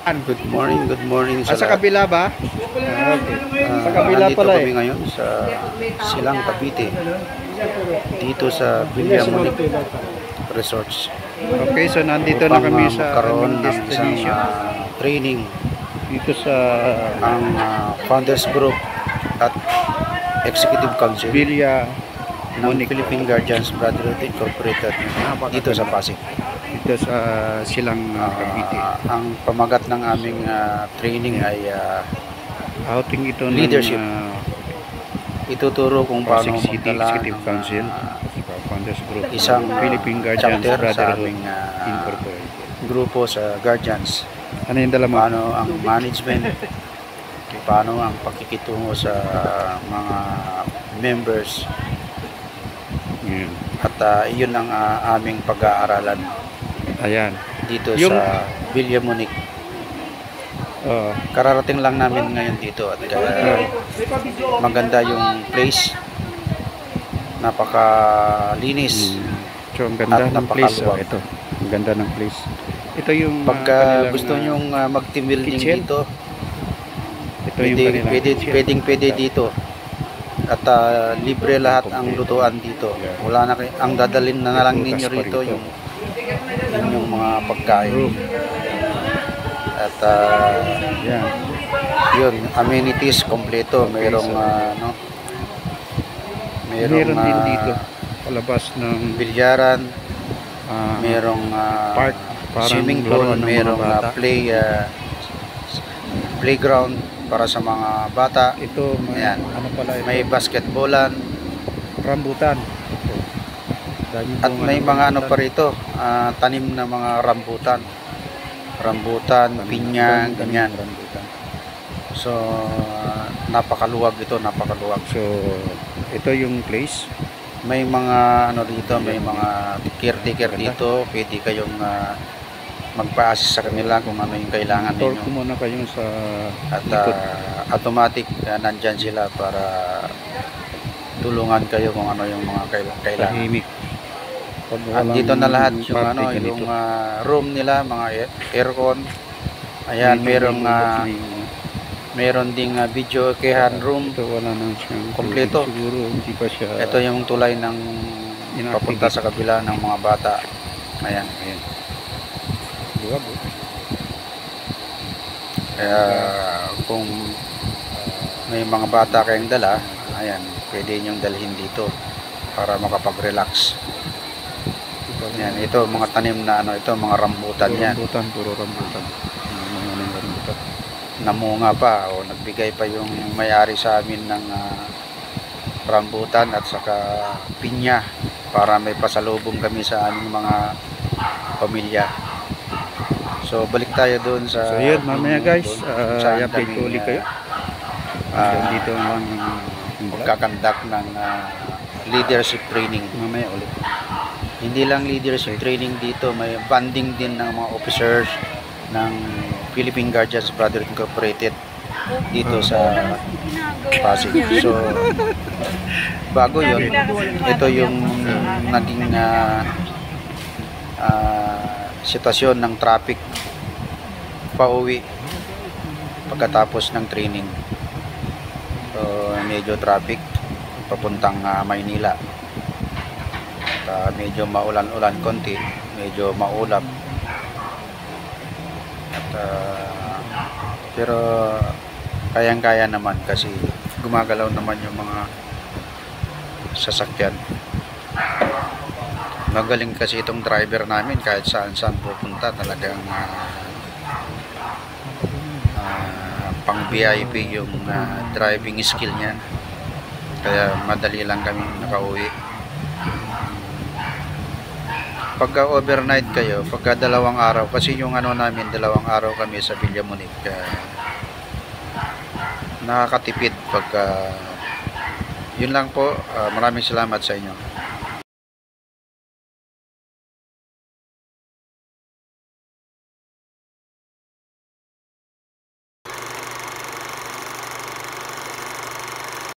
Good morning sa Sa lahat. kabila ba? Okay. Sa kabila Nandito pala kami ngayon sa Silang Cavite, dito sa Villamonte Resorts. Okay, so nandito na Upang kami sa magkaroon aming ng isang destination. training Dito sa ang Founders Group at Executive Council Villa ng Monique. Philippine Guardians Brotherhood Incorporated dito sa Pasig. Dito sa Silang Cavite. Ang pamagat ng aming training ay Outing ito ng leadership. Ituturo kung paano Pasig City magdala Executive ng Council, Founders Group, isang Philippine Guardians chapter sa Brotherhood aming Incorporated. grupo sa Guardians. Ano yung dala mo? Paano ang management, paano ang pakikitungo sa mga members, Yan. at iyon ang aming pag-aaralan Ayan. dito Yung- sa Villamonte. Kararating lang namin ngayon dito at maganda yung place, napakalinis. So, ang ganda At ng place. napakaluwag. Ito. Ang ganda ng place. Ito yung Pagka kanilang, gusto nyong mag-team building kitchen. dito, ito yung kanilang pwede dito. At libre lahat ang lutuan dito. Wala na ang dadalhin na lang ninyo rito yung inyong mga pagkain. room. At Yan. yun, amenities kompleto. Mayroong Meron din dito palabas ng bilyaran, mayroong park, parang swimming laruan pool, ng mga mayroong bata. playground para sa mga bata. Ito Ayan. ano pala ito? May basketballan Rambutan. Dami at bunga may ng mga ano rambutan. pa rito, tanim na mga rambutan, pinya, Tanim ganyan. ng rambutan. So napakaluwag ito, napakaluwag. So, ito yung place. May mga ano dito, may mga caretaker dito, pwede kayong magpa-assist sa kanila kung ano yung kailangan Tour ninyo. ko muna kayo sa At likod. automatic nandyan sila para tulungan kayo kung ano yung mga kailangan. Tahimik. Pag At walang dito na lahat yung party, ano, ganito. yung room nila, mga aircon. Ayan, meron ding video kehan room. Ito wala nang siyang Kompleto. siguro hindi pa siya Ito yung tulay ng papunta sa kabila ng mga bata. Ayan. luwag. Kaya kung may mga bata kayong dala, ayan, pwede nyong dalhin dito para makapag-relax. Yan, ito mga tanim na ano, ito mga rambutan yan. Rambutan, puro rambutan. Mga rambutan. Namunga pa o nagbigay pa yung may-ari sa amin ng rambutan at saka pinya para may pasalubong kami sa aming mga pamilya. So balik tayo doon sa So yun, mamaya guys, saan i-update ko kami, ulit kayo. Dito lang yung magkakandak ng leadership training. mamaya ulit. Hindi lang leadership training dito, may banding din ng mga officers ng Philippine Guardians Brotherhood Incorporated dito sa Pasig. So bago yun, ito yung naging sitwasyon ng traffic pauwi pagkatapos ng training. So medyo traffic papuntang Maynila. Medyo maulan-ulan konti, medyo maulap. At pero kayang-kaya naman kasi gumagalaw naman yung mga sasakyan. Magaling kasi itong driver namin, kahit saan pupunta talagang pang VIP yung driving skill niya. Kaya madali lang kami nakauwi. Pagka overnight kayo, pagka 2 araw, kasi yung ano namin, 2 araw kami sa Villamonte, nakakatipid pagka yun lang po. Maraming salamat sa inyo.